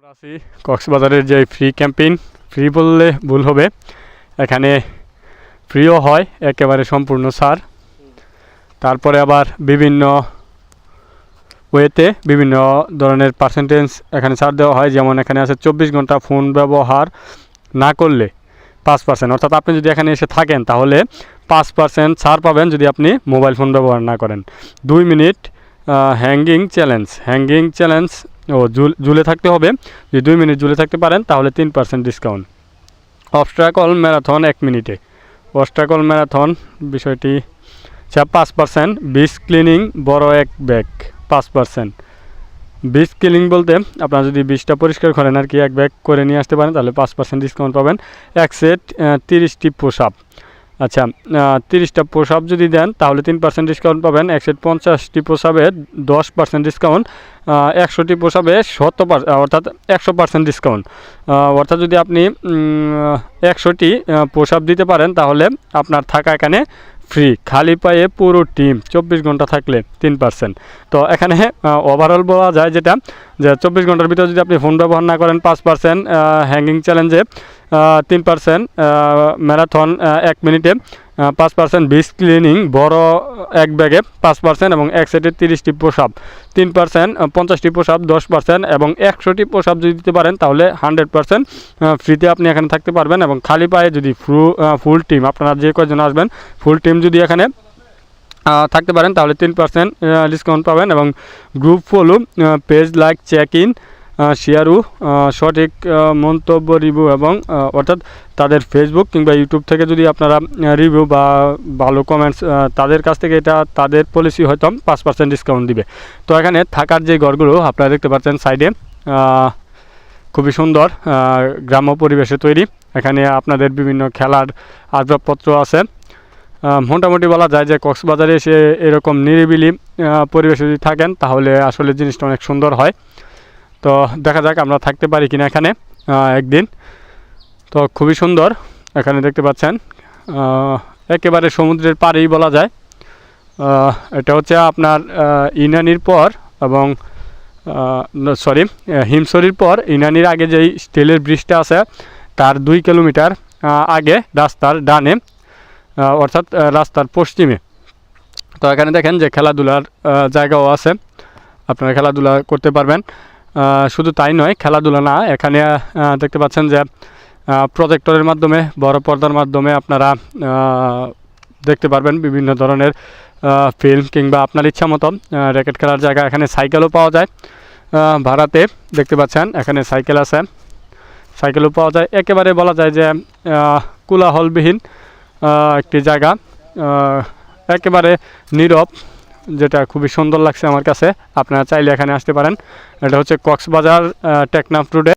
আমরা আছি কক্সবাজারের যে ফ্রি ক্যাম্পেইন, ফ্রি বললে ভুল হবে, এখানে ফ্রিও হয়, একেবারে সম্পূর্ণ ছাড়। তারপরে আবার বিভিন্ন ওয়েতে বিভিন্ন ধরনের পার্সেন্টেজ এখানে ছাড় দেওয়া হয়। যেমন এখানে আছে 24 ঘন্টা ফোন ব্যবহার না করলে 5%, অর্থাৎ আপনি যদি এখানে এসে থাকেন তাহলে 5% ছাড় পাবেন যদি আপনি মোবাইল ফোন ব্যবহার না করেন। 2 মিনিট হ্যাঙ্গিং চ্যালেঞ্জ ঝুলে থাকতে হবে। যদি 2 মিনিট ঝুলে থাকতে পারেন তাহলে 3% ডিসকাউন্ট। অবস্ট্রাকল ম্যারাথন 1 মিনিটে, অবস্ট্রাকল ম্যারাথন বিষয়টি 5%। বিচ ক্লিনিং বড় এক ব্যাগ 5%। বিচ ক্লিনিং বলতে আপনারা যদি বিচটা পরিষ্কার করেন আর কি, এক ব্যাগ করে নিয়ে আসতে পারেন তাহলে 5% ডিসকাউন্ট পাবেন। এক সেট 30টি পুশ আপ, আচ্ছা 30টা পুশ আপ যদি দেন তাহলে 3% ডিসকাউন্ট পাবেন। এক সেট 50টি পুশ আপে 10% ডিসকাউন্ট। 100টি পুশ আপে 70%, অর্থাৎ 100% ডিসকাউন্ট। অর্থাৎ যদি আপনি 100টি পুশ আপ দিতে পারেন তাহলে আপনার থাকা এখানে ফ্রি, খালি পায়ে পুরো টিম 24 ঘন্টা থাকলে 3%। তো এখানে ওভারঅল বলা যায় যেটা যে 24 ঘন্টার ভিতরে যদি আপনি ফোন ব্যবহার না করেন 5%, হ্যাঙ্গিং চ্যালেঞ্জে 3%, ম্যারাথন 1 মিনিটে 5%, বিচ ক্লিনিং বড় এক ব্যাগে 5% এবং এক সেটে 30টি পুশ আপ 3%, 50টি পুশ আপ 10% এবং 100টি পুশ আপ যদি দিতে পারেন তাহলে 100% ফ্রিতে আপনি এখানে থাকতে পারবেন। এবং খালি পায়ে যদি ফুল টিম, আপনারা যে কয়জন আসবেন ফুল টিম যদি এখানে থাকতে পারেন তাহলে 3% ডিসকাউন্ট পাবেন। এবং group follow, page like, check in, শেয়ারও, সঠিক মন্তব্য, রিভিউ এবং অর্থাৎ তাদের ফেসবুক কিংবা ইউটিউব থেকে যদি আপনারা রিভিউ বা ভালো কমেন্টস, তাদের কাছ থেকে এটা তাদের পলিসি হয়তো 5% ডিসকাউন্ট দিবে। তো এখানে থাকার যে ঘরগুলো আপনারা দেখতে পাচ্ছেন সাইডে, খুবই সুন্দর গ্রাম্য পরিবেশে তৈরি। এখানে আপনাদের বিভিন্ন খেলার আসবাবপত্র আছে। মোটামুটি বলা যায় যে কক্সবাজারে এসে এরকম নিরিবিলি পরিবেশে যদি থাকেন তাহলে আসলে জিনিসটা অনেক সুন্দর হয়। তো দেখা যাক আমরা থাকতে পারি কিনা এখানে একদিন। তো খুবই সুন্দর, এখানে দেখতে পাচ্ছেন একেবারে সমুদ্রের পাড়েই বলা যায়। এটা হচ্ছে আপনার ইনানির পর এবং হিমছড়ির পর ইনানির আগে যেই স্টিলের ব্রিজটা আছে তার 2 কিলোমিটার আগে রাস্তার ডানে, অর্থাৎ রাস্তার পশ্চিমে। তো এখানে দেখেন যে খেলাধুলার জায়গাও আছে, আপনারা খেলাধুলা করতে পারবেন। শুধু তাই নয়, খেলাধুলা না, এখানে দেখতে পাচ্ছেন যে প্রজেক্টরের মাধ্যমে, বড় পর্দার মাধ্যমে আপনারা দেখতে পারবেন বিভিন্ন ধরনের ফিল্ম কিংবা আপনার ইচ্ছা মতো র্যাকেট খেলার জায়গা। এখানে সাইকেলও পাওয়া যায় ভাড়াতে, দেখতে পাচ্ছেন এখানে সাইকেল আছে, সাইকেলও পাওয়া যায়। একেবারে বলা যায় যে কোলাহলবিহীন একটি জায়গা, একেবারে নীরব, যেটা খুবই সুন্দর লাগছে আমার কাছে। আপনারা চাইলে এখানে আসতে পারেন। এটা হচ্ছে কক্সবাজার টেকনাফ রোডে।